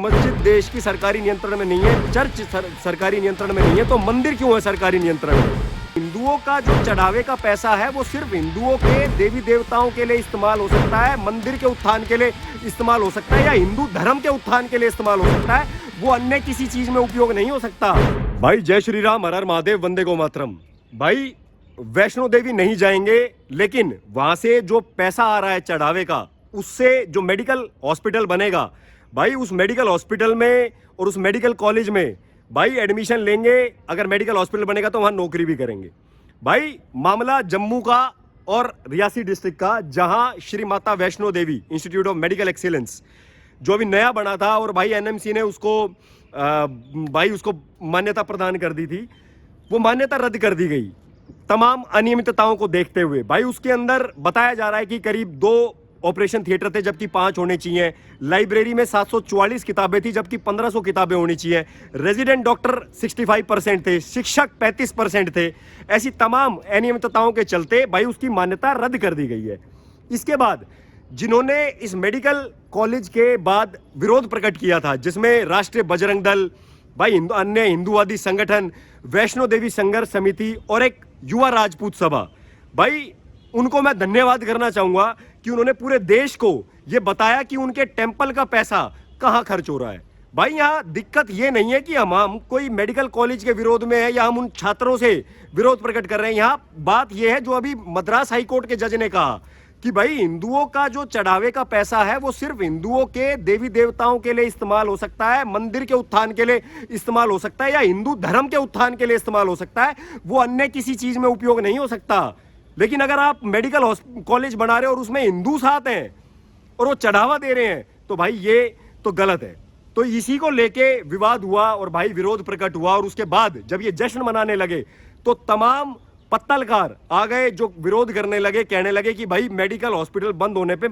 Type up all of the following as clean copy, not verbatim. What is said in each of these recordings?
मस्जिद देश की सरकारी नियंत्रण में नहीं है, चर्च सरकारी नियंत्रण में नहीं है, तो मंदिर क्यों है सरकारी नियंत्रण में? हिंदुओं का जो चढ़ावे का पैसा है वो सिर्फ हिंदुओं के देवी देवताओं के लिए इस्तेमाल हो सकता है, मंदिर के उत्थान के लिए इस्तेमाल हो सकता है, या हिंदू धर्म के उत्थान के लिए इस्तेमाल हो सकता है, वो अन्य किसी चीज में उपयोग नहीं हो सकता। भाई जय श्री राम, हर हर महादेव, वंदे गो मातरम। भाई वैष्णो देवी नहीं जाएंगे, लेकिन वहां से जो पैसा आ रहा है चढ़ावे का, उससे जो मेडिकल हॉस्पिटल बनेगा, भाई उस मेडिकल हॉस्पिटल में और उस मेडिकल कॉलेज में भाई एडमिशन लेंगे। अगर मेडिकल हॉस्पिटल बनेगा तो वहां नौकरी भी करेंगे। भाई मामला जम्मू का और रियासी डिस्ट्रिक्ट का, जहां Shri Mata Vaishno Devi institute of medical excellence जो अभी नया बना था, और भाई एनएमसी ने उसको मान्यता प्रदान कर दी थी, वो मान्यता रद्द कर दी गई तमाम अनियमितताओं को देखते हुए। भाई उसके अंदर बताया जा रहा है कि करीब 2 ऑपरेशन थिएटर थे जबकि 5 होने चाहिए, लाइब्रेरी में 744 किताबें थी जबकि 1500 किताबें होनी चाहिए, रेजिडेंट डॉक्टर 65% थे, शिक्षक 35% थे। ऐसी तमाम अनियमितताओं के चलते भाई उसकी मान्यता रद्द कर दी गई है। इसके बाद जिन्होंने इस मेडिकल कॉलेज के बाद विरोध प्रकट किया था, जिसमें राष्ट्रीय बजरंग दल, भाई अन्य हिंदूवादी संगठन, वैष्णो देवी संघर्ष समिति और एक युवा राजपूत सभा, भाई उनको मैं धन्यवाद करना चाहूंगा कि उन्होंने पूरे देश को यह बताया कि उनके टेंपल का पैसा कहां खर्च हो रहा है। भाई यहां दिक्कत यह नहीं है कि हम कोई मेडिकल कॉलेज के विरोध में है या हम उन छात्रों से विरोध प्रकट कर रहे हैं। यहां बात यह है जो अभी मद्रास हाईकोर्ट के जज ने कहा कि भाई हिंदुओं का जो चढ़ावे का पैसा है वो सिर्फ हिंदुओं के देवी देवताओं के लिए इस्तेमाल हो सकता है, मंदिर के उत्थान के लिए इस्तेमाल हो सकता है, या हिंदू धर्म के उत्थान के लिए इस्तेमाल हो सकता है, वो अन्य किसी चीज में उपयोग नहीं हो सकता। लेकिन अगर आप मेडिकल कॉलेज बना रहे हो और उसमें हिंदू साथ हैं और वो चढ़ावा दे रहे हैं, तो भाई ये तो गलत है। तो इसी को लेके विवाद हुआ और भाई विरोध प्रकट हुआ, और उसके बाद जब ये जश्न मनाने लगे तो तमाम पत्तलकार आ गए जो विरोध करने लगे, कहने लगे कि भाई मेडिकल हॉस्पिटल बंद होने पे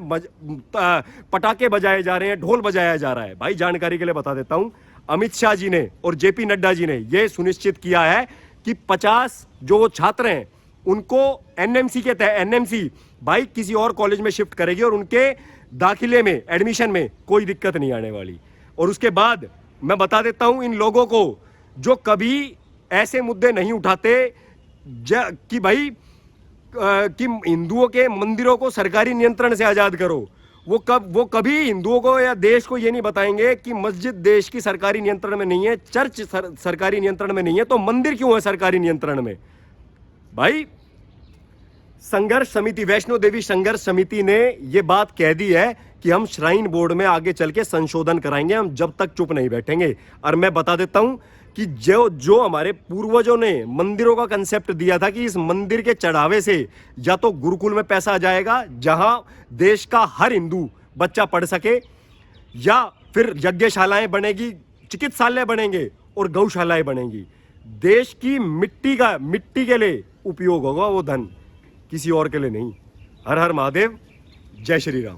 पटाखे बजाए जा रहे हैं, ढोल बजाया जा रहा है। भाई जानकारी के लिए बता देता हूं, अमित शाह जी ने और जेपी नड्डा जी ने यह सुनिश्चित किया है कि 50 जो वो छात्र हैं उनको एनएमसी के तहत एनएमसी भाई किसी और कॉलेज में शिफ्ट करेगी और उनके दाखिले में, एडमिशन में कोई दिक्कत नहीं आने वाली। और उसके बाद मैं बता देता हूं इन लोगों को जो कभी ऐसे मुद्दे नहीं उठाते कि भाई कि हिंदुओं के मंदिरों को सरकारी नियंत्रण से आजाद करो, वो कभी हिंदुओं को या देश को ये नहीं बताएंगे कि मस्जिद देश की सरकारी नियंत्रण में नहीं है, चर्च सरकारी नियंत्रण में नहीं है, तो मंदिर क्यों है सरकारी नियंत्रण में? भाई संघर्ष समिति, वैष्णो देवी संघर्ष समिति ने यह बात कह दी है कि हम श्राइन बोर्ड में आगे चल के संशोधन कराएंगे, हम जब तक चुप नहीं बैठेंगे। और मैं बता देता हूं कि जो हमारे पूर्वजों ने मंदिरों का कंसेप्ट दिया था कि इस मंदिर के चढ़ावे से या तो गुरुकुल में पैसा आ जाएगा जहां देश का हर हिंदू बच्चा पढ़ सके, या फिर यज्ञशालाएं बनेगी, चिकित्सालय बनेंगे और गौशालाएं बनेंगी। देश की मिट्टी के लिए उपयोग होगा वो धन, किसी और के लिए नहीं। हर हर महादेव, जय श्री राम।